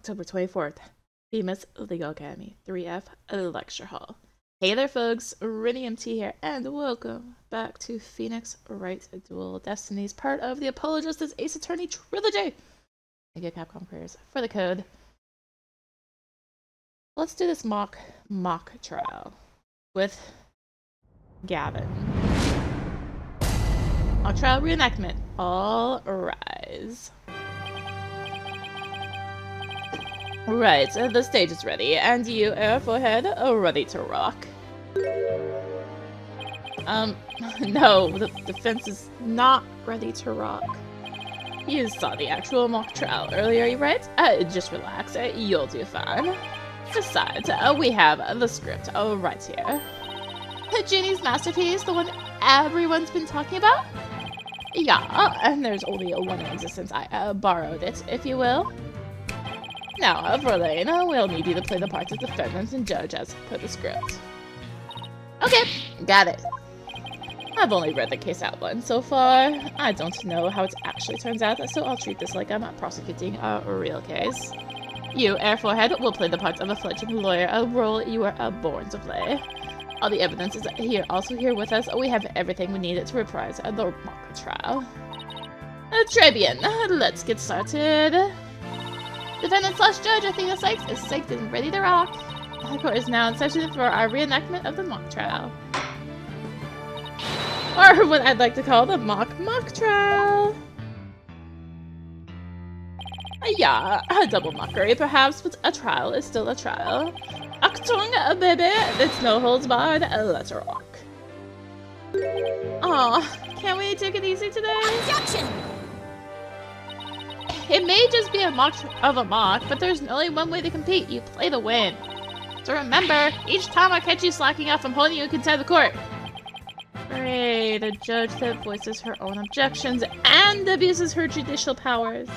October 24th, famous Legal Academy 3F Lecture Hall. Hey there folks, Rinium T here, and welcome back to Phoenix Wright Dual Destinies, part of the Apollo Justice Ace Attorney Trilogy. Thank you, Capcom Creators, for the code. Let's do this mock trial with Gavin. Mock trial reenactment. All rise. Right, the stage is ready, and you, Airforehead, are ready to rock. No, the defense is not ready to rock. You saw the actual mock trial earlier, right? Just relax, you'll do fine. Besides, we have the script right here. Genie's masterpiece, the one everyone's been talking about? Yeah, and there's only one in existence. I borrowed it, if you will. Now, Verlaine, we'll need you to play the parts of defendant and judge as per the script. Okay, got it. I've only read the case outline so far. I don't know how it actually turns out, so I'll treat this like I'm prosecuting a real case. You, Airforehead, will play the part of a fledgling lawyer, a role you were born to play. All the evidence is also here with us. We have everything we need to reprise the mock trial. Très bien, let's get started. Defendant/judge Athena Sykes is psyched and ready to rock. The court is now in session for our reenactment of the mock trial. Or what I'd like to call the mock trial. Yeah, a double mockery perhaps, but a trial is still a trial. Achtung, baby, it's no holds barred, let's rock. Aw, can't we take it easy today? Objection! It may just be a mock of a mock, but there's only one way to compete. You play to win. So remember, each time I catch you slacking off, I'm holding you in contempt of court. Great, a judge that voices her own objections and abuses her judicial powers.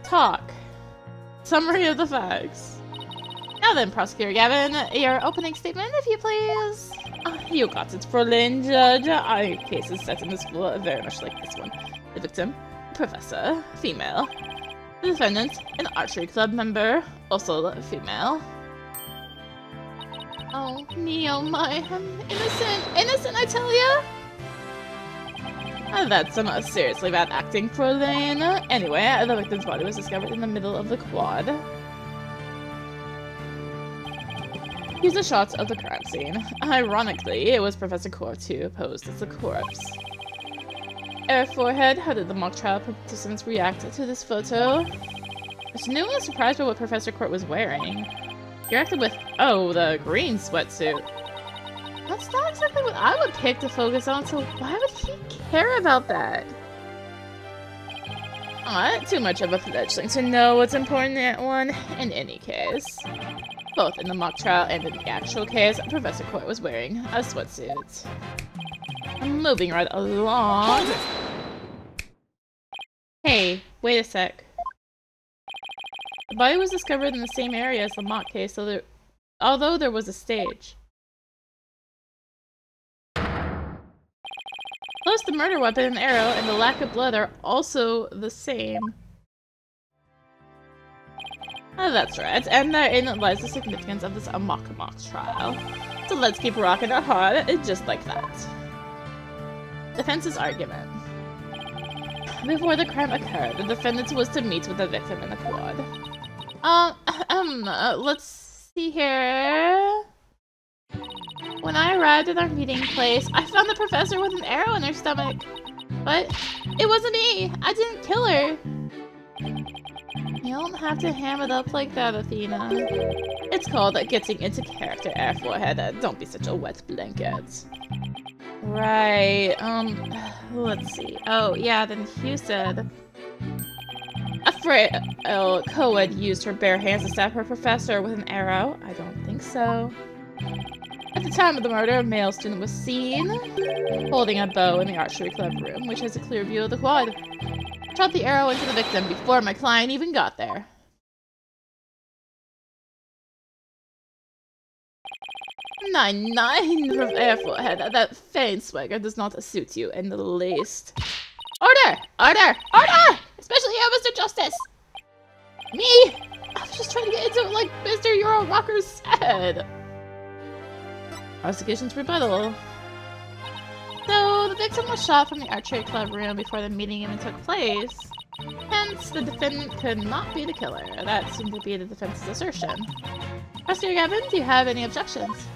Talk. Summary of the facts. Now then, Prosecutor Gavin, your opening statement, if you please. You got it, Fraulein Judge. Our case is set in the school very much like this one. The victim, professor, female. The defendant, an archery club member, also female. Oh, me, oh my, I'm innocent, I tell ya! That's some seriously bad acting, Fraulein. Anyway, the victim's body was discovered in the middle of the quad. Here's a shot of the crime scene. Ironically, it was Professor Court who posed as the corpse. Airforehead, how did the mock trial participants react to this photo? Was no one surprised by what Professor Court was wearing? He reacted with, oh, the green sweatsuit. That's not exactly what I would pick to focus on, so why would he care about that? Not too much of a fledgling to know what's important in that one, in any case. Both in the mock trial and in the actual case, Professor Court was wearing a sweatsuit. Moving right along. Hey, wait a sec. The body was discovered in the same area as the mock case, so although there was a stage. Plus, the murder weapon and arrow and the lack of blood are also the same. That's right, and therein lies the significance of this mock trial. So let's keep rocking it hard, just like that. Defense's argument. Before the crime occurred, the defendant was to meet with the victim in the quad. Let's see here. When I arrived at our meeting place, I found the professor with an arrow in her stomach. But it wasn't me. I didn't kill her. You don't have to ham it up like that, Athena. It's called getting into character, Airforehead. Don't be such a wet blanket. Right, let's see. Oh, yeah, then Hugh said... Afraid co-ed used her bare hands to stab her professor with an arrow? I don't think so. At the time of the murder, a male student was seen holding a bow in the archery club room, which has a clear view of the quad. Shot the arrow into the victim before my client even got there. 9-9 from Airforehead. That faint swagger does not suit you in the least. Order! Order! Order! Especially you, Mr. Justice! Me? I was just trying to get into it like Mr. Euro Rocker said. Prosecution's rebuttal. So, the victim was shot from the archery club room before the meeting even took place. Hence, the defendant could not be the killer. That seemed to be the defense's assertion. Prosecutor Gavin, do you have any objections?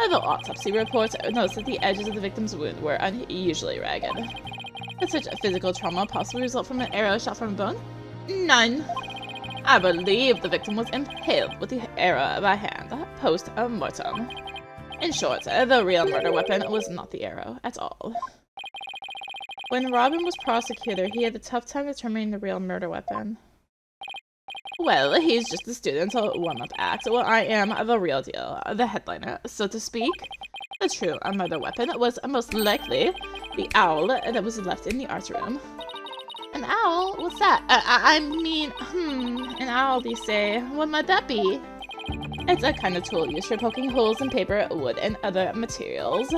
The autopsy reports notes that the edges of the victim's wound were unusually ragged. Could such a physical trauma possibly result from an arrow shot from a bone? None. I believe the victim was impaled with the arrow by hand, post-mortem. In short, the real murder weapon was not the arrow at all. When Robin was prosecutor, he had a tough time determining the real murder weapon. Well, he's just a student, a warm-up act. Well, I am the real deal, the headliner, so to speak. The true murder weapon was most likely the owl that was left in the art room. An owl? What's that? I mean, an owl, they say. What might that be? It's a kind of tool used for poking holes in paper, wood, and other materials.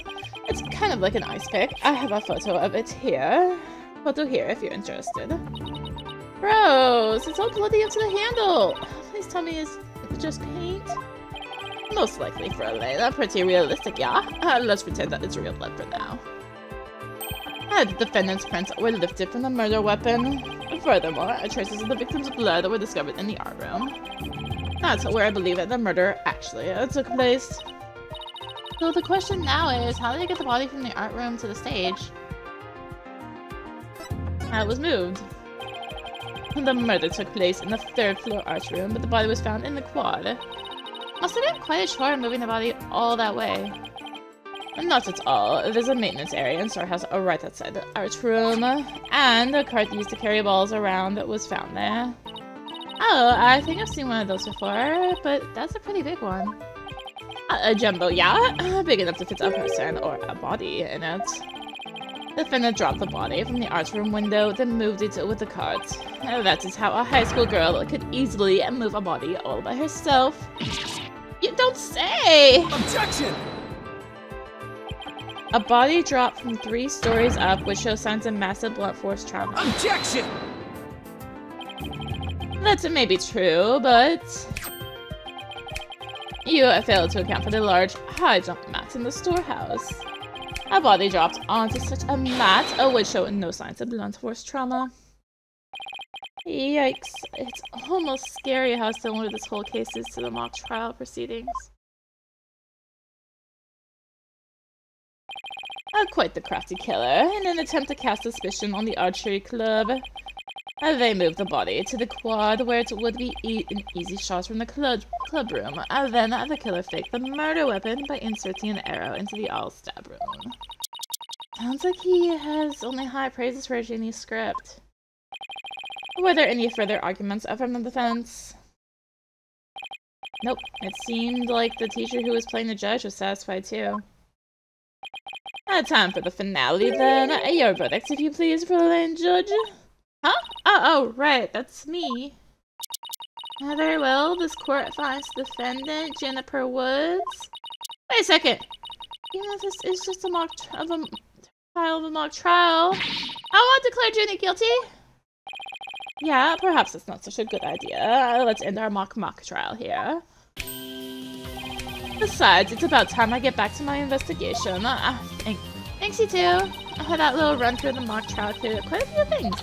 It's kind of like an ice pick. I have a photo of it here. Photo here if you're interested. Gross! It's all bloody up to the handle! Please tell me it's just paint? Most likely for Elena. Pretty realistic, yeah? Let's pretend that it's real blood for now. The defendant's prints were lifted from the murder weapon. Furthermore, traces of the victim's blood were discovered in the art room. That's where I believe that the murder actually took place. So the question now is, how did they get the body from the art room to the stage? How it was moved. The murder took place in the 3rd floor art room, but the body was found in the quad. Must have been quite a chore moving the body all that way. Not at all. There's a maintenance area and storehouse right outside the art room, and a cart used to carry balls around was found there. Oh, I think I've seen one of those before, but that's a pretty big one. A jumbo yacht? Big enough to fit a person or a body in it. The defendant dropped the body from the art room window, then moved it with the cart. That is how a high school girl could easily move a body all by herself. You don't say! Objection! A body dropped from 3 stories up, which shows signs of massive blunt force trauma. Objection! That may be true, but you failed to account for the large high jump mat in the storehouse. A body dropped onto such a mat would show no signs of blunt force trauma. Yikes. It's almost scary how similar this whole case is to the mock trial proceedings. Quite the crafty killer, in an attempt to cast suspicion on the archery club. They moved the body to the quad where it would be an easy shot from the club room. Then the killer faked the murder weapon by inserting an arrow into the all stab room. Sounds like he has only high praises for Ginny's script. Were there any further arguments from the defense? Nope. It seemed like the teacher who was playing the judge was satisfied too. Time for the finale then. Your verdict, if you please, Fräulein Judge. Huh? Oh, right, that's me. Very well, this court finds defendant Jennifer Woods. Wait a second. You know, this is just a mock trial of a mock trial. I want to declare Jenny guilty. Yeah, perhaps it's not such a good idea. Let's end our mock trial here. Besides, it's about time I get back to my investigation. Thanks, you too. I had that little run through the mock trial cleared up quite a few things.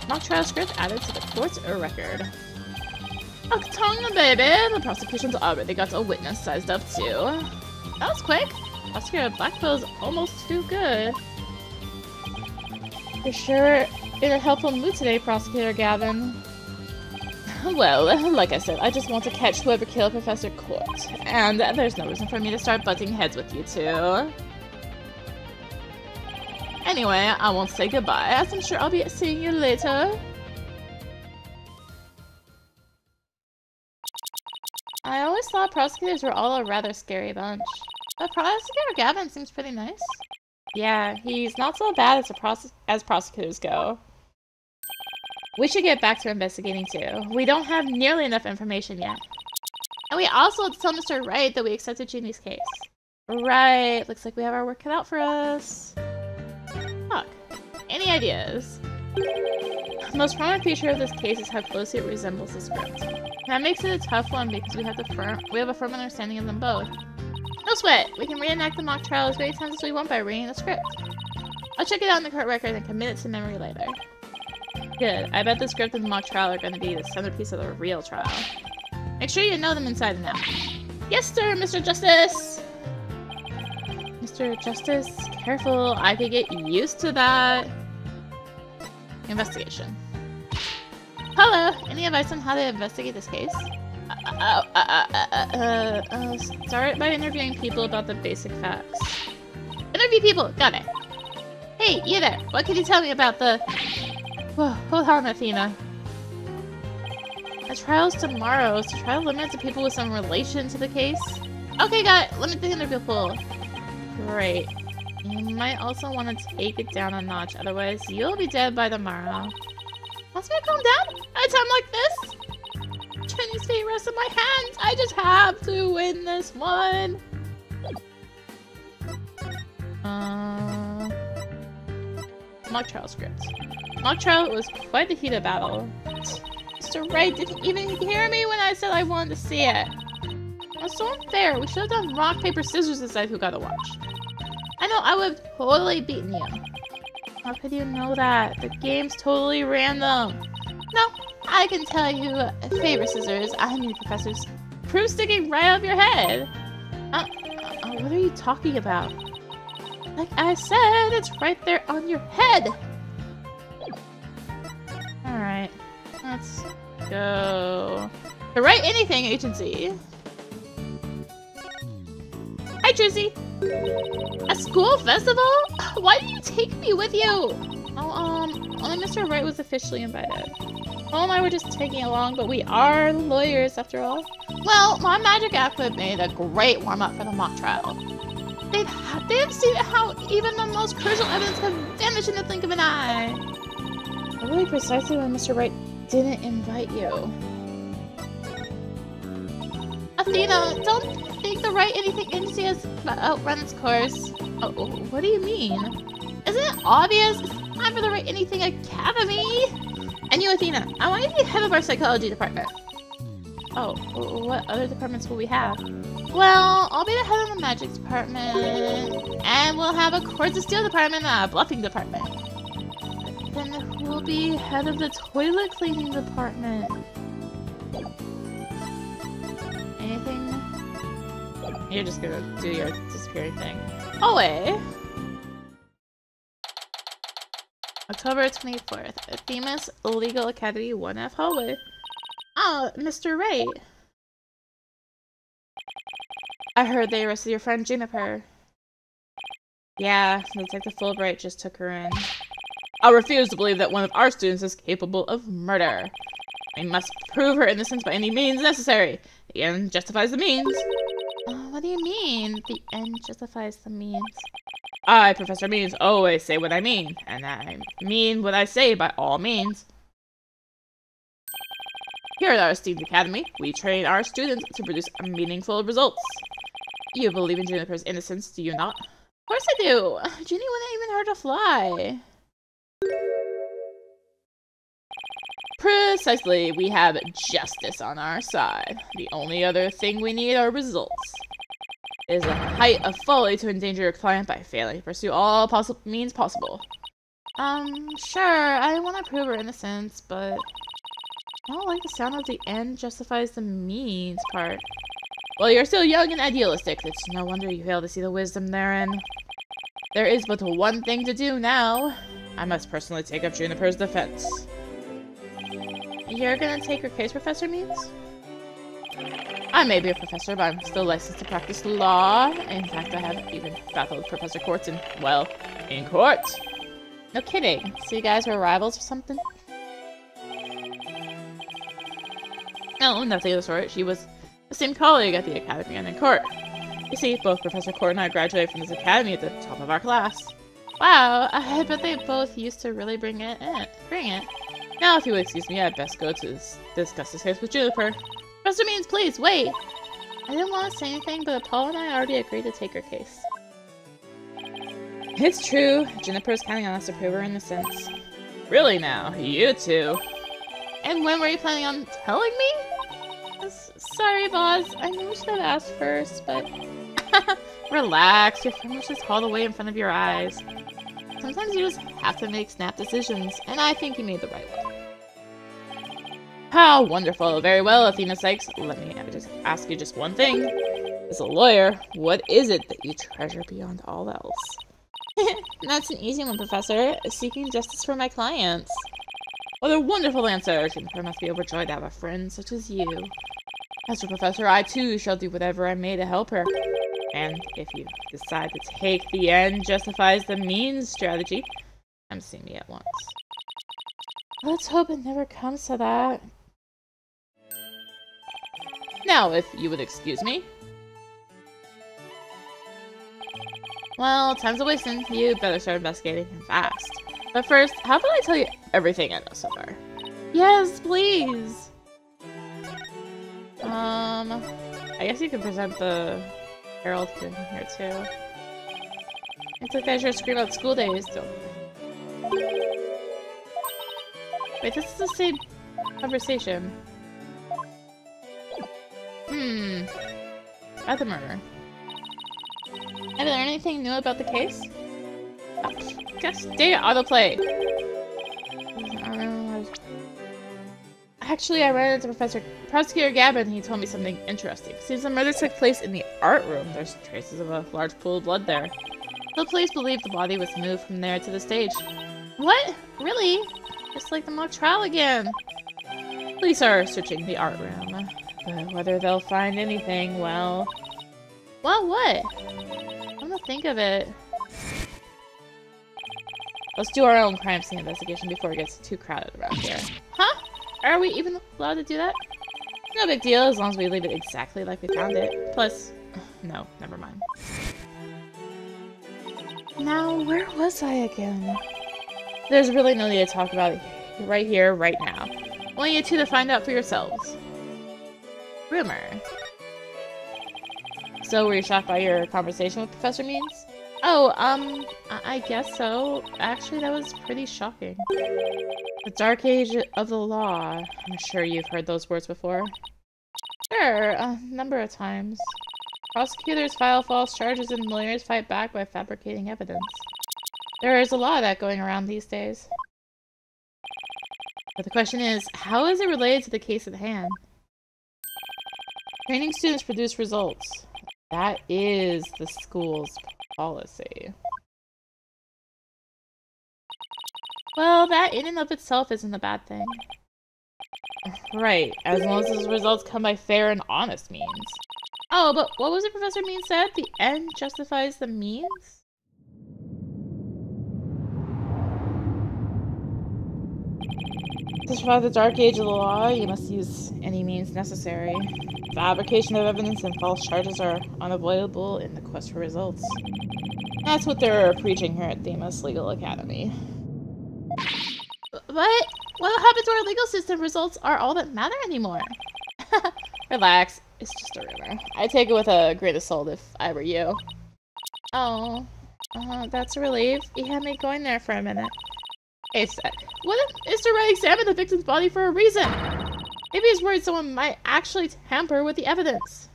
Mock trial script added to the court's record. Oh, tongue, baby! The prosecution's already got a witness sized up too. That was quick. Prosecutor Blackpill's almost too good. You're sure in a helpful mood today, Prosecutor Gavin. Well, like I said, I just want to catch whoever killed Professor Court, and there's no reason for me to start butting heads with you two. Anyway, I won't say goodbye, as I'm sure I'll be seeing you later. I always thought prosecutors were all a rather scary bunch, but Prosecutor Gavin seems pretty nice. Yeah, he's not so bad as prosecutors go. We should get back to investigating too. We don't have nearly enough information yet. And we also have to tell Mr. Wright that we accepted Ginny's case. Right, looks like we have our work cut out for us. Fuck. Any ideas? The most prominent feature of this case is how closely it resembles the script. That makes it a tough one because we have a firm understanding of them both. No sweat! We can reenact the mock trial as many times as we want by reading the script. I'll check it out in the court record and commit it to memory later. Good. I bet the script and the mock trial are going to be the centerpiece of the real trial. Make sure you know them inside and out. Yes, sir, Mr. Justice! Mr. Justice, careful. I could get used to that. Investigation. Hello! Any advice on how to investigate this case? Start by interviewing people about the basic facts. Interview people! Got it. Hey, you there! What can you tell me about the... Whoa, hold on, Athena. The trial's tomorrow, so try to limit it to people with some relation to the case. Okay, got it. Limit the interview pool. Great. You might also want to take it down a notch, otherwise you'll be dead by tomorrow. Wants me to calm down? At a time like this? Chinese fate rests in my hands. I just have to win this one. Mock trial script. Mock trial was quite the heated battle. Mr. Wright didn't even hear me when I said I wanted to see it. It was so unfair. We should have done rock, paper, scissors to decide who got to watch. I know I would have totally beaten you. How could you know that? The game's totally random. No, I can tell you, favor scissors, I need professors. Proof sticking right up your head. What are you talking about? Like I said, it's right there on your head. Alright, let's go. The Write Anything Agency. Hi, Trizzy. A school festival? Why didn't you take me with you? Oh, only Mr. Wright was officially invited. Paul and I were just taking along, but we are lawyers after all. Well, my magic outfit made a great warm-up for the mock trial. They've seen how even the most crucial evidence can vanish in the blink of an eye. Really precisely when Mr. Wright didn't invite you. Athena, don't think the Write Anything Agency has outrun its course. Oh, what do you mean? Isn't it obvious? It's time for the Write Anything Academy! And you, Athena, I want you to be head of our psychology department. Oh, what other departments will we have? Well, I'll be the head of the magic department, and we'll have a quartz of steel department and a bluffing department. Then who will be head of the toilet cleaning department? Anything? You're just gonna do your disappearing thing. Oh, wait. October 24th, Themis Legal Academy 1F hallway. Oh, Mr. Wright. I heard they arrested your friend Juniper. Yeah, Detective Fulbright just took her in. I refuse to believe that one of our students is capable of murder. I must prove her innocence by any means necessary. The end justifies the means. What do you mean, the end justifies the means? I, Professor Means, always say what I mean, and I mean what I say by all means. Here at our esteemed academy, we train our students to produce meaningful results. You believe in Juniper's innocence, do you not? Of course I do! Ginny wouldn't even hurt to fly. Precisely, we have justice on our side. The only other thing we need are results. It is a height of folly to endanger your client by failing to pursue all means possible. Sure, I want to prove her innocence, but I don't like the sound of the end justifies the means part. Well, you're still young and idealistic. It's no wonder you fail to see the wisdom therein. There is but one thing to do now. I must personally take up Juniper's defense. You're gonna take her case, Professor Means? I may be a professor, but I'm still licensed to practice law. In fact, I have even battled Professor Quartz in court. No kidding. So you guys were rivals or something? No, nothing of the sort. She was the same colleague at the academy and in court. You see, both Professor Court and I graduated from this academy at the top of our class. Wow, I bet they both used to really bring it. Now, if you would excuse me, I'd best go to discuss this case with Juniper. Professor Means, please, wait! I didn't want to say anything, but Paul and I already agreed to take her case. It's true. Juniper's counting on us to prove her innocence. Really now? You two? And when were you planning on telling me? Sorry, boss. I knew we should have asked first, but... Relax. Your friend was just all the way in front of your eyes. Sometimes you just have to make snap decisions, and I think you made the right one. How wonderful. Very well, Athena Sykes. Let me just ask you just one thing. As a lawyer, what is it that you treasure beyond all else? That's an easy one, Professor. Seeking justice for my clients. What a wonderful answer. Juniper must be overjoyed to have a friend such as you. As for Professor, I too shall do whatever I may to help her. And if you decide to take the end justifies the means strategy, come see me at once. Let's hope it never comes to that. Now, if you would excuse me. Well, time's a wasting. You better start investigating and fast. But first, how about I tell you everything I know so far? Yes, please! I guess you can present the Herald in here too. It's like I should scream out school days still. Wait, this is the same conversation. About the murder. Have you learned anything new about the case? Guess data autoplay. Actually, I ran into Prosecutor Gavin and he told me something interesting. Seems the murder took place in the art room. There's traces of a large pool of blood there. The police believe the body was moved from there to the stage. What? Really? Just like the mock trial again. Police are searching the art room. But whether they'll find anything, well... Well, what? I'm gonna think of it. Let's do our own crime scene investigation before it gets too crowded around here. Huh? Are we even allowed to do that? No big deal, as long as we leave it exactly like we found it. Plus... No, never mind. Now, where was I again? There's really no need to talk about it right here, right now. I want you two to find out for yourselves. Rumor. So, were you shocked by your conversation with Professor Means? Oh, I guess so. Actually, that was pretty shocking. The Dark Age of the Law. I'm sure you've heard those words before. Sure, a number of times. Prosecutors file false charges and lawyers fight back by fabricating evidence. There is a lot of that going around these days. But the question is, how is it related to the case at hand? Training students produce results. That is the school's policy. Well, that in and of itself isn't a bad thing. Right, as long as those results come by fair and honest means. Oh, but what was it Professor Means said? The end justifies the means? To survive the Dark Age of the Law, you must use any means necessary. Fabrication of evidence and false charges are unavoidable in the quest for results. That's what they're preaching here at Themis Legal Academy. But what happened to our legal system? Results are all that matter anymore. Relax, it's just a rumor. I take it with a grain of salt if I were you. Oh, that's a relief. You had me going there for a minute. Hey, sec. What if Mr. Wright examined the victim's body for a reason? Maybe he's worried someone might actually tamper with the evidence.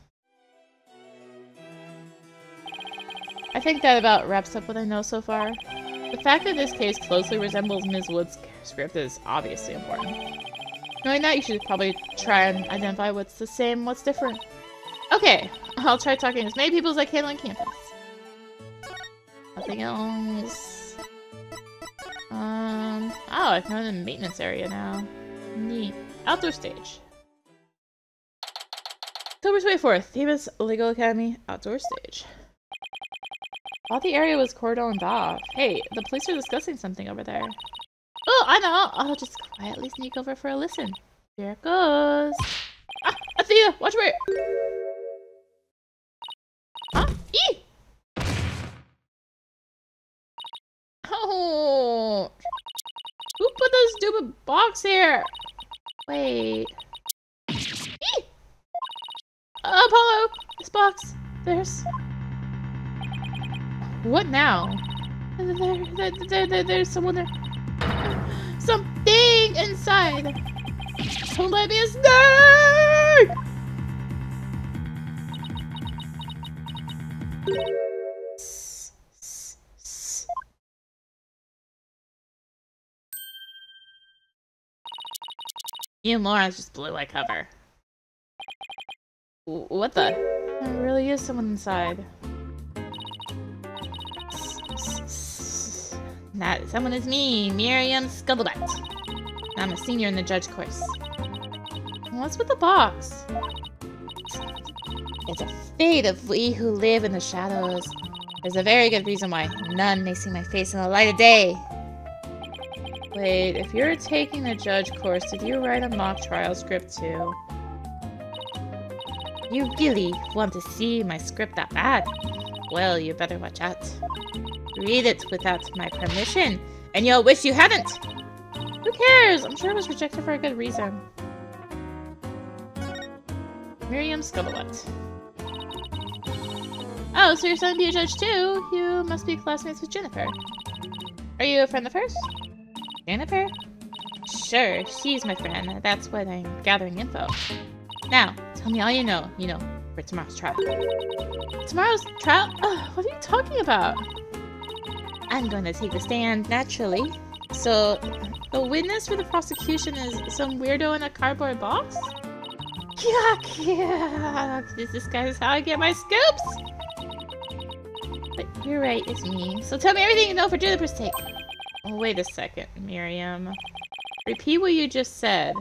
I think that about wraps up what I know so far. The fact that this case closely resembles Ms. Wood's script is obviously important. Knowing that, you should probably try and identify what's the same, what's different. Okay, I'll try talking to as many people as I can on campus. Nothing else. Oh, I found a maintenance area now. Neat. Outdoor stage. October 24th, Themis Legal Academy Outdoor Stage. Thought the area was cordoned off. Hey, the police are discussing something over there. Oh, I know! I'll just quietly sneak over for a listen. Here it goes. Ah! Athena! Watch where— Huh? Eee! Oh! Who put this stupid box here? Wait. Eee! Apollo! This box. There's... What now? There's someone there. Something inside. Don't let me a snake! You and Lawrence just blew my cover. What the? There really is someone inside. That someone is me, Miriam Scuttlebutt. I'm a senior in the judge course. What's with the box? It's a fate of we who live in the shadows. There's a very good reason why none may see my face in the light of day. Wait, if you're taking the judge course, did you write a mock trial script too? You really want to see my script that bad? Well, you better watch out. Read it without my permission, and you'll wish you hadn't! Who cares? I'm sure it was rejected for a good reason. Miriam Scuttlebutt. Oh, so you're studying to be a judge too? You must be classmates with Jennifer. Are you a friend of hers? Jennifer? Sure, she's my friend. That's what I'm gathering info. Now, tell me all you know, for tomorrow's trial. Tomorrow's trial? What are you talking about? I'm going to take the stand, naturally. So, the witness for the prosecution is some weirdo in a cardboard box? Yuck, yuck. This guy's how I get my scoops! But you're right, it's me. So tell me everything you know for Juniper's sake. Oh, wait a second, Miriam. Repeat what you just said.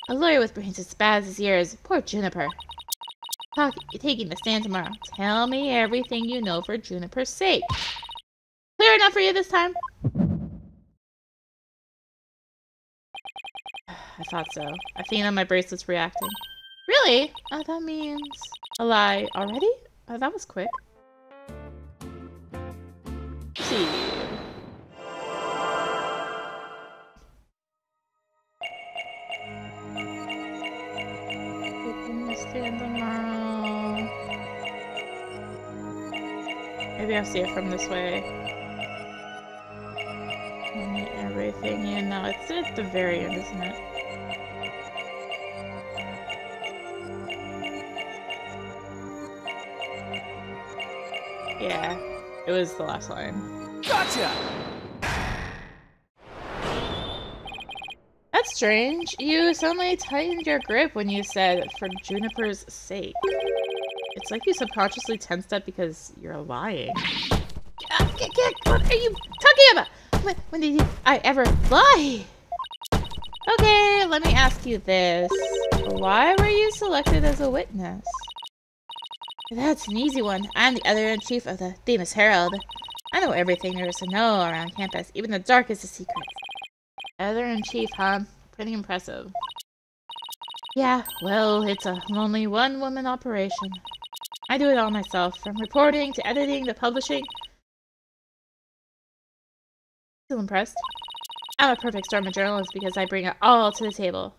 A lawyer with brains as bad as yours. Poor Juniper. Taking the stand tomorrow. Tell me everything you know for Juniper's sake. Clear enough for you this time? I thought so. Athena, my bracelet's reacting. Really? Oh, that means a lie already? Oh, that was quick. Let's see. Taking the stand tomorrow. Maybe I'll see it from this way. Everything you know. It's at the very end, isn't it? Yeah, it was the last line. Gotcha! That's strange. You suddenly tightened your grip when you said, for Juniper's sake. It's like you subconsciously tensed up because you're lying. What are you talking about? When did I ever lie? Okay, let me ask you this. Why were you selected as a witness? That's an easy one. I'm the editor-in-chief of the Famous Herald. I know everything there is to know around campus, even the darkest of secrets. Editor-in-chief, huh? Pretty impressive. Yeah, well, it's a lonely one-woman operation. I do it all myself, from reporting to editing to publishing. Still impressed? I'm a perfect storm of journalist because I bring it all to the table.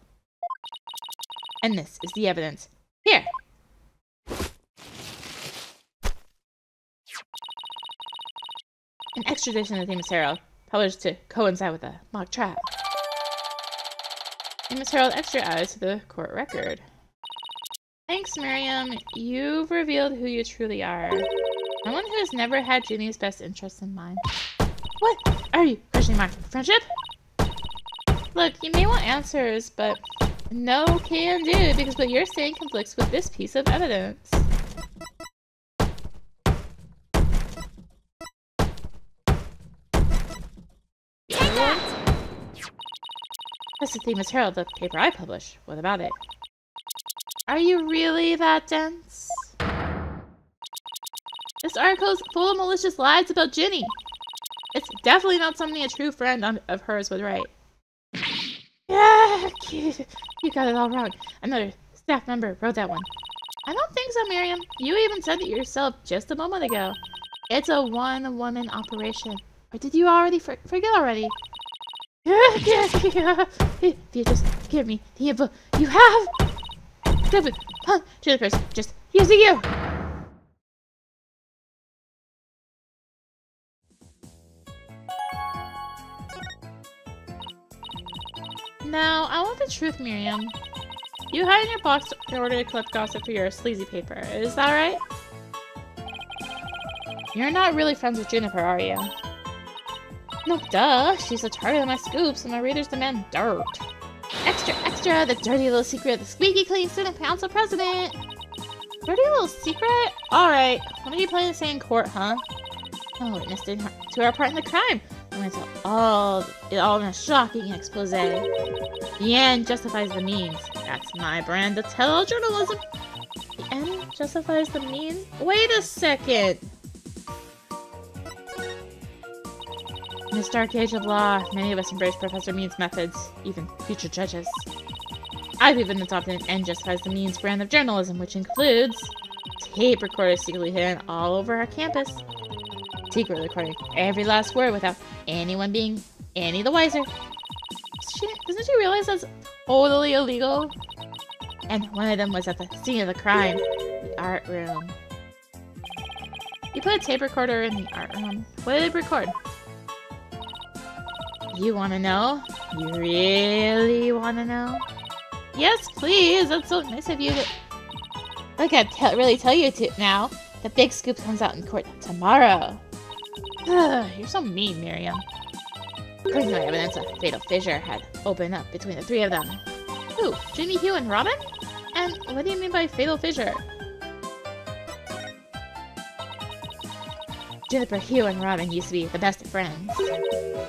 And this is the evidence. Here! An extra edition of the Famous Herald, published to coincide with the mock trial. Famous Herald Extra added to the court record. Thanks, Miriam. You've revealed who you truly are. Someone who has never had Ginny's best interests in mind. What? Are you questioning my friendship? Look, you may want answers, but no can do, because what you're saying conflicts with this piece of evidence. Take that! That's the Famous Herald, the paper I publish. What about it? Are you really that dense? This article's full of malicious lies about Ginny. It's definitely not something a true friend of hers would write. Yeah, you got it all wrong. Another staff member wrote that one. I don't think so, Miriam. You even said it yourself just a moment ago. It's a one-woman operation. Or did you already forget already? If you just give me the info you have. Stupid, huh? Jennifer's just using you. Now, I want the truth, Miriam. You hide in your box in order to collect gossip for your sleazy paper. Is that right? You're not really friends with Juniper, are you? No, duh. She's the target of my scoops, and my readers demand dirt. Extra, extra! The dirty little secret of the squeaky clean student council president! Dirty little secret? Alright. When are you planning to stay in court, huh? Oh, witness to our part in the crime. I'm going to tell it all in a shocking expose. The end justifies the means. That's my brand of telejournalism. The end justifies the means? Wait a second! In this dark age of law, many of us embrace Professor Means' methods, even future judges. I've even adopted an end justifies the means brand of journalism, which includes tape recorders secretly hidden all over our campus. Secretly recording every last word without anyone being any the wiser. Doesn't she realize that's totally illegal? And one of them was at the scene of the crime, the art room. You put a tape recorder in the art room. What did it record? You want to know? You really want to know? Yes, please. That's so nice of you to... I gotta really tell you now. The big scoop comes out in court tomorrow. You're so mean, Miriam. According to my evidence, a fatal fissure had opened up between the three of them. Who? Jimmy, Hugh, and Robin? And what do you mean by fatal fissure? Juniper, Hugh, and Robin used to be the best of friends.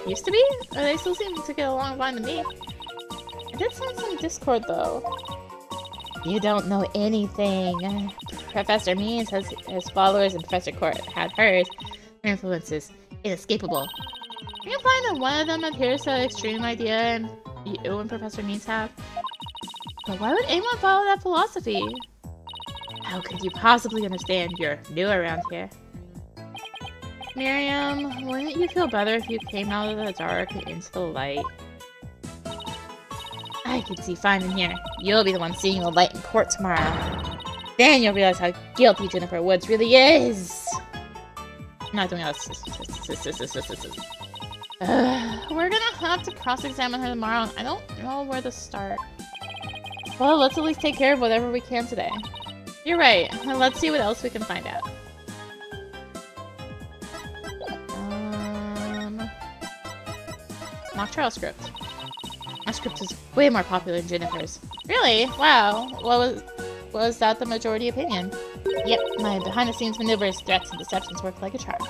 Used to be? Or they still seem to get along fine to me. I did send some Discord, though. You don't know anything. Professor Means has his followers and Professor Court had hers. Her influence is inescapable. Are you implying that one of them adheres to the extreme idea and you and Professor Means have? But why would anyone follow that philosophy? How could you possibly understand? You're new around here. Miriam, wouldn't you feel better if you came out of the dark and into the light? I can see fine in here. You'll be the one seeing the light in court tomorrow. Then you'll realize how guilty Juniper Woods really is. I'm not doing this. We're gonna have to cross-examine her tomorrow, and I don't know where to start. Well, let's at least take care of whatever we can today. You're right. Let's see what else we can find out. Mock trial script. My script is way more popular than Juniper's. Really? Wow. Was that the majority opinion? Yep, my behind-the-scenes maneuvers, threats, and deceptions work like a charm.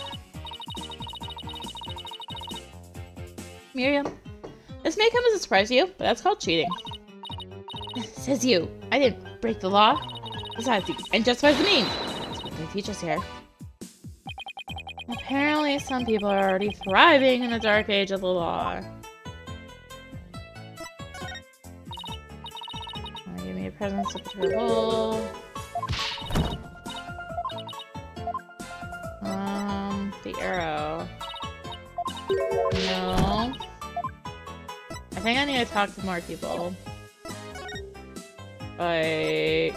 Miriam, this may come as a surprise to you, but that's called cheating. Says you. I didn't break the law. Besides, the end justifies the means. That's what they teach us here. Apparently, some people are already thriving in the dark age of the law. Give me a present to put your bowl. The arrow. No. I think I need to talk to more people. Like...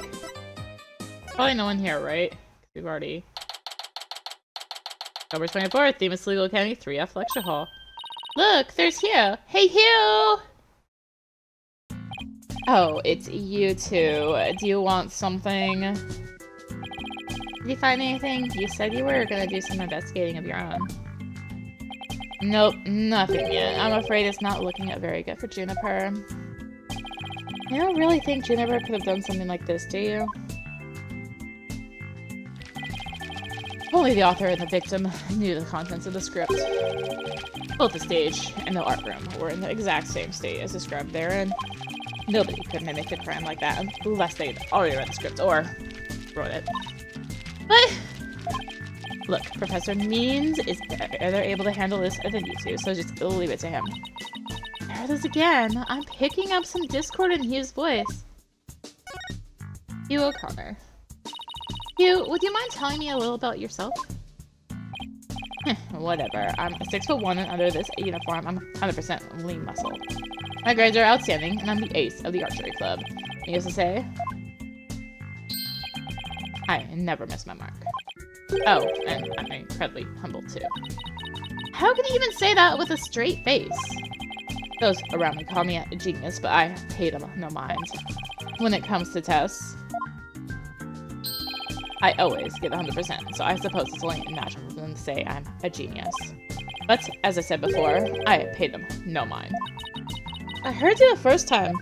Probably no one here, right? We've already... October 24th, Themis Legal Academy, 3F Lecture Hall. Look, there's Hugh! Hey, Hugh! Oh, it's you two. Do you want something? Did you find anything? You said you were gonna do some investigating of your own. Nope, nothing yet. I'm afraid it's not looking very good for Juniper. I don't really think Juniper could have done something like this, do you? Only the author and the victim knew the contents of the script. Both the stage and the art room were in the exact same state as described therein. Nobody could mimic a crime like that unless they'd already read the script or wrote it. But look, Professor Means is either able to handle this or than you two, so just leave it to him. There it is again. I'm picking up some discord in Hugh's voice. Hugh O'Connor. Hugh, would you mind telling me a little about yourself? Whatever. I'm 6'1" and under this uniform, I'm 100% lean muscle. My grades are outstanding, and I'm the ace of the archery club. Needless to say, I never miss my mark. Oh, and I'm incredibly humble too. How can you even say that with a straight face? Those around me call me a genius, but I pay them no mind. When it comes to tests, I always get 100%, so I suppose it's only natural for them to say I'm a genius. But, as I said before, I pay them no mind. I heard you the first time.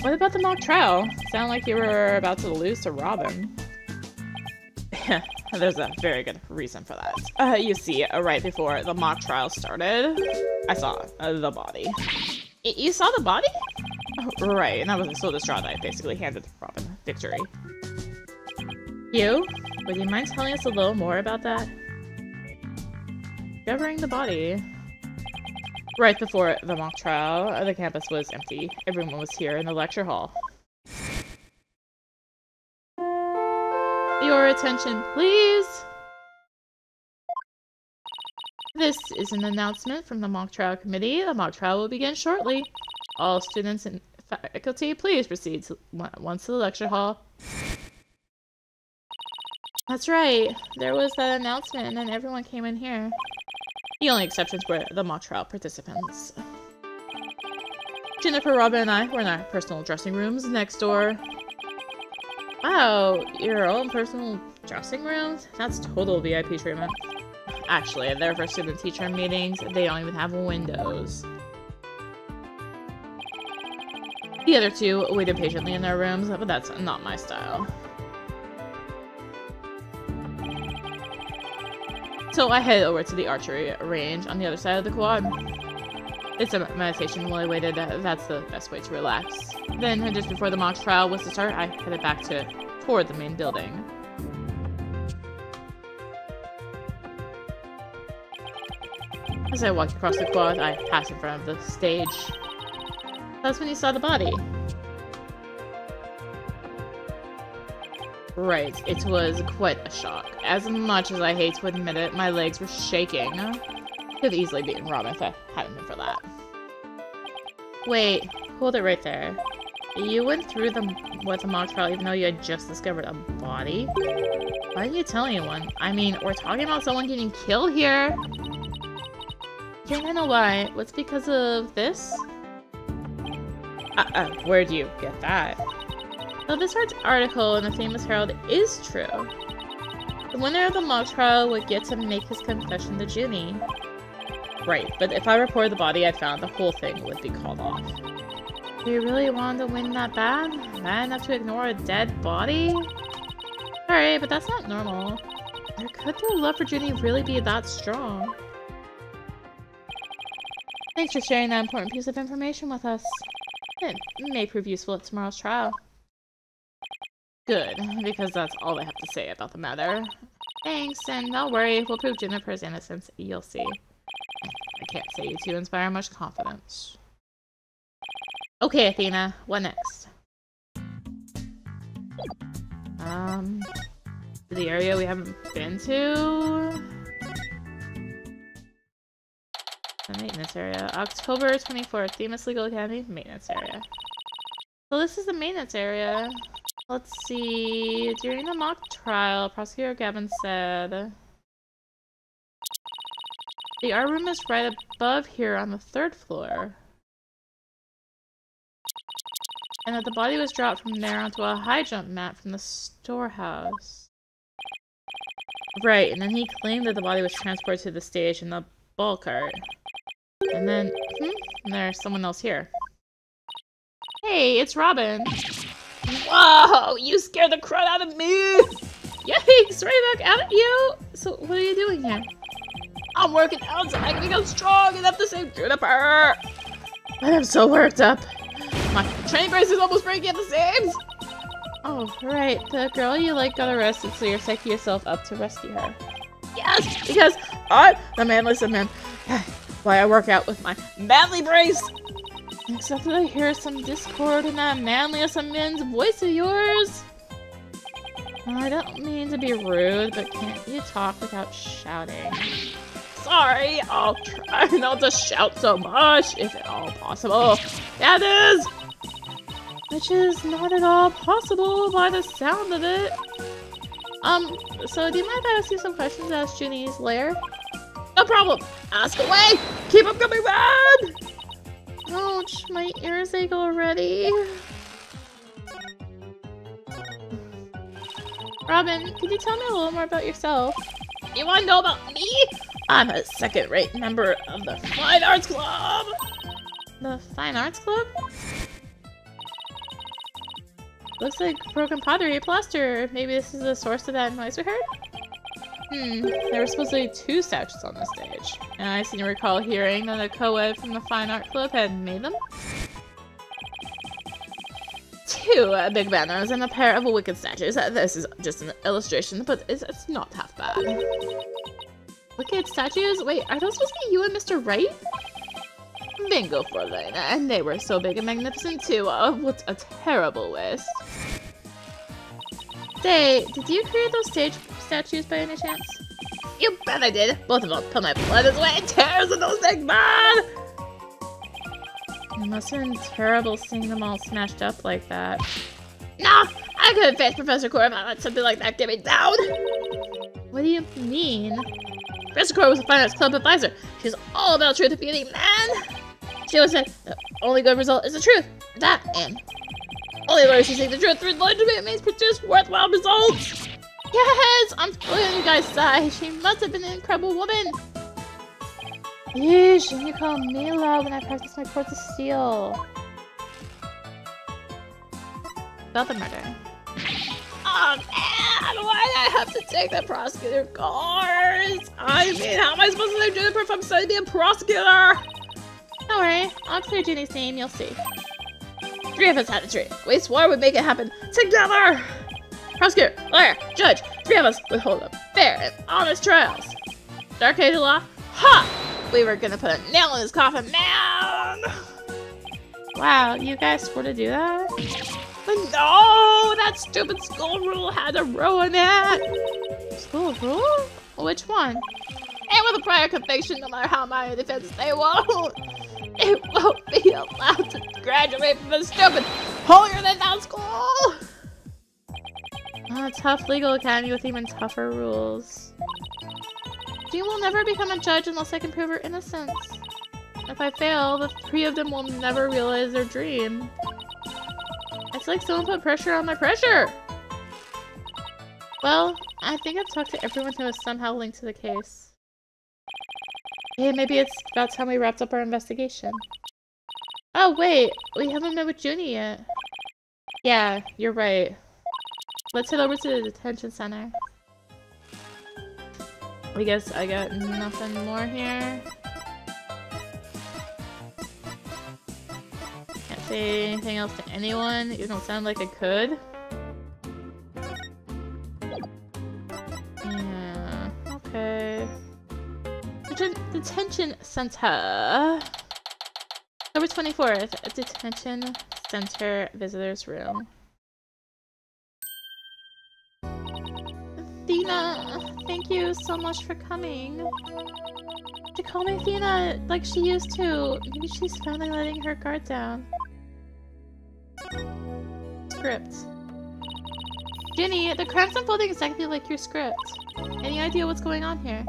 What about the mock trial? Sound like you were about to lose to Robin. There's a very good reason for that. You see, right before the mock trial started, I saw the body. You saw the body? Oh, right, and I was so distraught I basically handed Robin victory. You? Would you mind telling us a little more about that? Discovering the body. Right before the mock trial, the campus was empty. Everyone was here in the lecture hall. Your attention, please! This is an announcement from the mock trial committee. The mock trial will begin shortly. All students and faculty, please proceed once to the lecture hall. That's right. There was that announcement and then everyone came in here. The only exceptions were the mock trial participants. Jennifer, Robin, and I were in our personal dressing rooms next door. Wow, your own personal dressing rooms? That's total VIP treatment. Actually, they're for student-teacher meetings. They don't even have windows. The other two waited patiently in their rooms, but that's not my style. So I headed over to the archery range on the other side of the quad. It's a meditation while I waited. That's the best way to relax. Then, just before the mock trial was to start, I headed back toward the main building. As I walked across the quad, I passed in front of the stage. That's when you saw the body. Right, it was quite a shock. As much as I hate to admit it, my legs were shaking. Could have easily beaten Robin if it hadn't been for that. Wait, hold it right there. You went through with the mock trial even though you had just discovered a body? Why didn't you tell anyone? I mean, we're talking about someone getting killed here. Can't I know why? What's because of this? Where'd you get that? Well, this article in the famous Herald is true. The winner of the mock trial would get to make his confession to Junie. Right, but if I reported the body I found, the whole thing would be called off. Do you really want to win that bad? Bad enough to ignore a dead body? Sorry, but that's not normal. Or could their love for Junie really be that strong? Thanks for sharing that important piece of information with us. It may prove useful at tomorrow's trial. Good, because that's all I have to say about the matter. Thanks, and don't worry, we'll prove Jennifer's innocence. You'll see. I can't say you two inspire much confidence. Okay, Athena, what next? The area we haven't been to? The maintenance area. October 24th, Themis Legal Academy, maintenance area. So this is the maintenance area. Let's see. During the mock trial, Prosecutor Gavin said the art room is right above here on the 3rd floor. And that the body was dropped from there onto a high jump mat from the storehouse. Right, and then he claimed that the body was transported to the stage in the ball cart. And then, there's someone else here. Hey, it's Robin. Whoa, you scared the crud out of me! Yikes, right back at you! So, what are you doing here? I'm working out so I can become strong enough to save Juniper! But I'm so worked up. My training brace is almost breaking at the seams! Oh, right, the girl you got arrested, so you're psyching yourself up to rescue her. Yes, because I'm the manliest of men. Why I work out with my manly brace! Except that I hear some discord in that manliest of men's voice of yours. I don't mean to be rude, but can't you talk without shouting? Sorry, I'll try not to shout so much, if at all possible. That is! Which is not at all possible by the sound of it. So do you mind if I ask you some questions as Junie's lair? No problem! Ask away! Keep them coming, man! Ouch, my ears ache already. Robin, could you tell me a little more about yourself? You want to know about me? I'm a second-rate member of the Fine Arts Club! The Fine Arts Club? Looks like broken pottery plaster. Maybe this is the source of that noise we heard? There were supposedly 2 statues on the stage. And I seem to recall hearing that a co-ed from the Fine Art Club had made them. 2 big banners and a pair of wicked statues. This is just an illustration, but it's not half bad. Wicked statues? Wait, are those supposed to be you and Mr. Wright? Bingo for Elena, and they were so big and magnificent too. What a terrible waste. Say, did you create those stage statues by any chance? You bet I did. Both of them put my blood as wet tears in those things, man! It must have been terrible seeing them all smashed up like that. No! I couldn't face Professor Core if I let something like that get me down! What do you mean? Professor Core was a Fine Arts Club advisor. She's all about truth and beauty, man! She always said, the only good result is the truth. That, and only lawyers who seek the truth through legitimate means produce worthwhile results! Yes! I'm totally on you guys' side. She must have been an incredible woman! Yeesh, and you call me loud when I practice my courts of steel. About the murder. Oh man, why did I have to take the prosecutor course? I mean, how am I supposed to do it if I'm studying to be a prosecutor? Don't worry, I'll clear Ginny's name, you'll see. 3 of us had a tree. We swore we'd make it happen together! Prosecutor, lawyer, judge, 3 of us would hold up fair and honest trials. Dark Age of Law? Ha! We were gonna put a nail in his coffin, man! Wow, you guys swore to do that? But no! That stupid school rule had to ruin it! School rule? Which one? And with a prior conviction, no matter how minor defense, they won't! It won't be allowed to graduate from the stupid holier-than-thou school! A tough legal academy with even tougher rules. Jean will never become a judge unless I can prove her innocence. If I fail, the 3 of them will never realize their dream. It's like someone put pressure on my pressure! Well, I think I've talked to everyone who is somehow linked to the case. Hey, maybe it's about time we wrapped up our investigation. Oh wait, we haven't met with Junie yet. Yeah, you're right. Let's head over to the detention center. I guess I got nothing more here. Can't say anything else to anyone, even though it sounded like I could. Yeah, okay. Detention center. October 24th, detention center visitors room. Athena, thank you so much for coming. She called me Athena like she used to. Maybe she's finally letting her guard down. Script. Ginny, the crime's unfolding exactly like your script. Any idea what's going on here?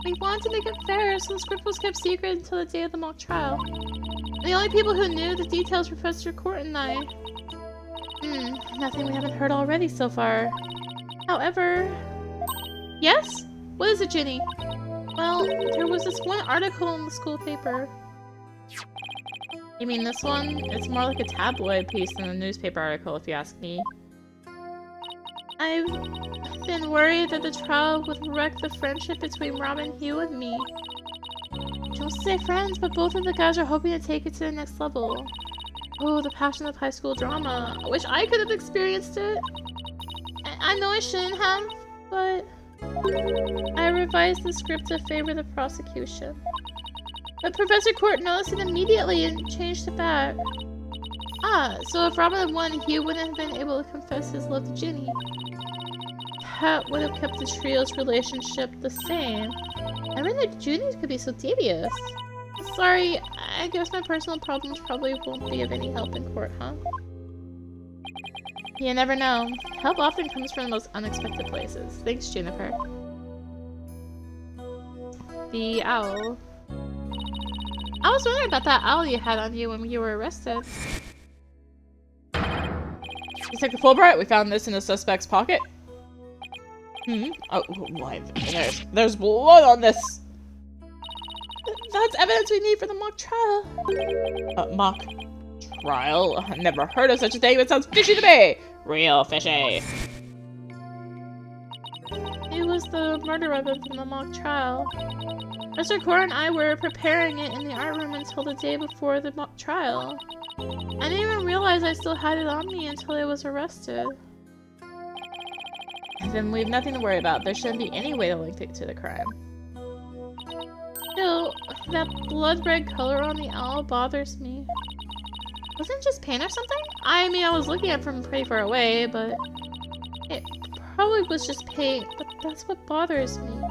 We wanted to make it fair, so the script was kept secret until the day of the mock trial. The only people who knew the details were Professor Court and I. Nothing we haven't heard already so far. However... Yes? What is it, Ginny? Well, there was this one article in the school paper. You mean this one? It's more like a tabloid piece than a newspaper article, if you ask me. I've been worried that the trial would wreck the friendship between Robin, Hugh, and me. Don't say friends, but both of the guys are hoping to take it to the next level. Oh, the passion of high school drama. I wish I could have experienced it. I know I shouldn't have, but I revised the script to favor the prosecution. But Professor Court noticed it immediately and changed it back. Ah, so if Robin had won, Hugh wouldn't have been able to confess his love to Ginny. That would have kept the trio's relationship the same. I mean that Ginny could be so devious. Sorry, I guess my personal problems probably won't be of any help in court, huh? You never know. Help often comes from the most unexpected places. Thanks, Juniper. The owl. I was wondering about that owl you had on you when you were arrested. Detective Fulbright, we found this in the suspect's pocket. Oh, why? There's blood on this. That's evidence we need for the mock trial. Mock trial? I've never heard of such a thing. That sounds fishy to me. Real fishy. It was the murder weapon from the mock trial. Mr. Core and I were preparing it in the art room until the day before the mock trial. I didn't even realize I still had it on me until I was arrested. Then we have nothing to worry about. There shouldn't be any way to link it to the crime. Still, that blood red color on the owl bothers me. Wasn't it just paint or something? I mean, I was looking at it from pretty far away, but it probably was just paint, but that's what bothers me.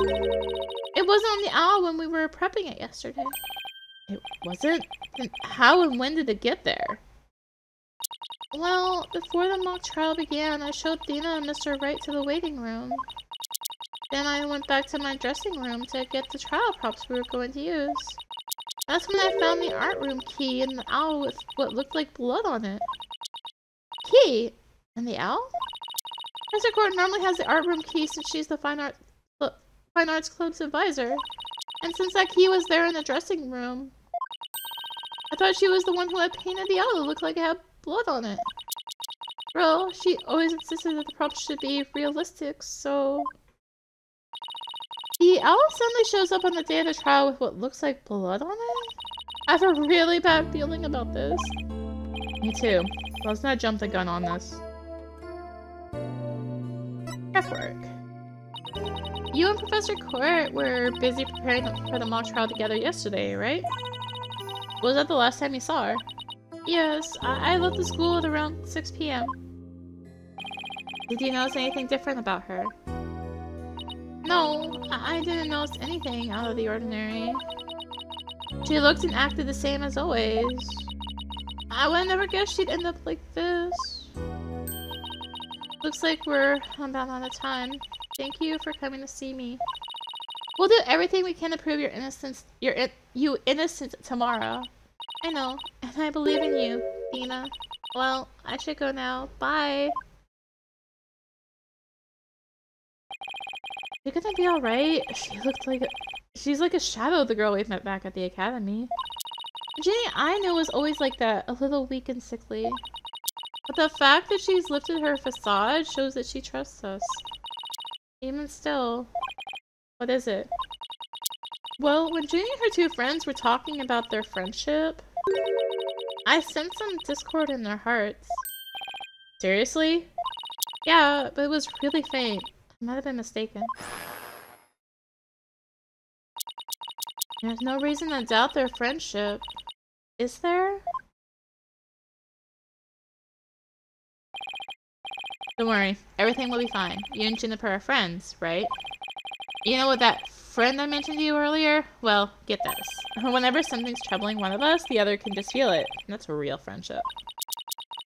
It wasn't on the owl when we were prepping it yesterday. It wasn't? Then how and when did it get there? Well, before the mock trial began, I showed Dina and Mr. Wright to the waiting room. Then I went back to my dressing room to get the trial props we were going to use. That's when I found the art room key and the owl with what looked like blood on it. Key? And the owl? Mr. Court normally has the art room key since she's the Fine Arts Club's advisor. And since that key was there in the dressing room, I thought she was the one who had painted the owl to look like it had blood on it. Well, she always insisted that the props should be realistic, so... The owl suddenly shows up on the day of the trial with what looks like blood on it? I have a really bad feeling about this. Me too. Let's not jump the gun on this. Prep work. You and Professor Court were busy preparing for the mock trial together yesterday, right? Was that the last time you saw her? Yes, I left the school at around 6 p.m. Did you notice anything different about her? No, I didn't notice anything out of the ordinary. She looked and acted the same as always. I would have never guessed she'd end up like this. Looks like we're about out of time. Thank you for coming to see me. We'll do everything we can to prove your innocence. You innocent tomorrow. I know, and I believe in you, Dina. Well, I should go now. Bye. You're gonna be alright? She's like a shadow of the girl we met back at the academy. Ginny I knew was always like that, a little weak and sickly. But the fact that she's lifted her facade shows that she trusts us. Even still, what is it? Well, when Ginny and her two friends were talking about their friendship, I sensed some discord in their hearts. Seriously? Yeah, but it was really faint. I might have been mistaken. There's no reason to doubt their friendship. Is there? Don't worry, everything will be fine. You and Juniper are friends, right? You know what that friend I mentioned to you earlier? Well, get this. Whenever something's troubling one of us, the other can just feel it. And that's a real friendship.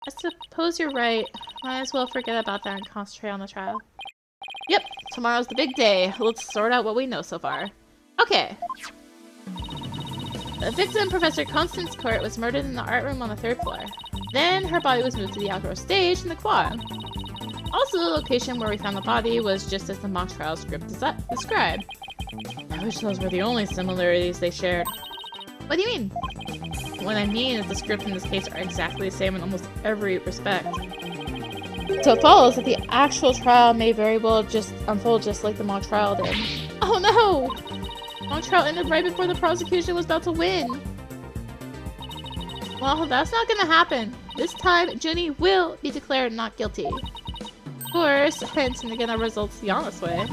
I suppose you're right. Might as well forget about that and concentrate on the trial. Yep, tomorrow's the big day. Let's sort out what we know so far. Okay. The victim, Professor Constance Court, was murdered in the art room on the 3rd floor. Then her body was moved to the outdoor stage in the quad. Also, the location where we found the body was just as the mock trial script described. I wish those were the only similarities they shared. What do you mean? What I mean is the scripts in this case are exactly the same in almost every respect. So it follows that the actual trial may very well just unfold just like the mock trial did. Oh no! Mock trial ended right before the prosecution was about to win. Well, that's not gonna happen. This time, Junie will be declared not guilty. Of course, I intend to get our results the honest way.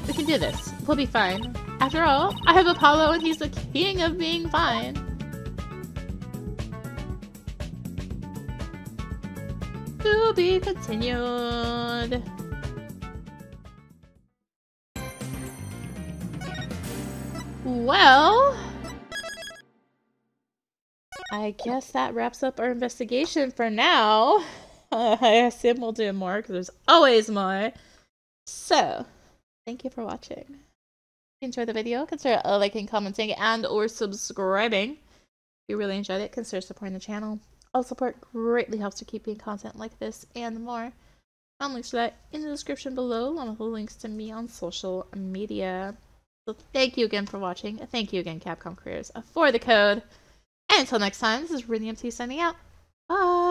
We can do this. We'll be fine. After all, I have Apollo and he's the king of being fine. To be continued. Well, I guess that wraps up our investigation for now. I assume we'll do more because there's always more. So, thank you for watching. If you enjoyed the video, consider liking, commenting, and or subscribing. you really enjoyed it, consider supporting the channel. All support greatly helps to keep making content like this and more. I'll links to that in the description below, along with the links to me on social media. So thank you again for watching. Thank you again, Capcom Creators, for the code. And until next time, this is RhythmT signing out. Bye!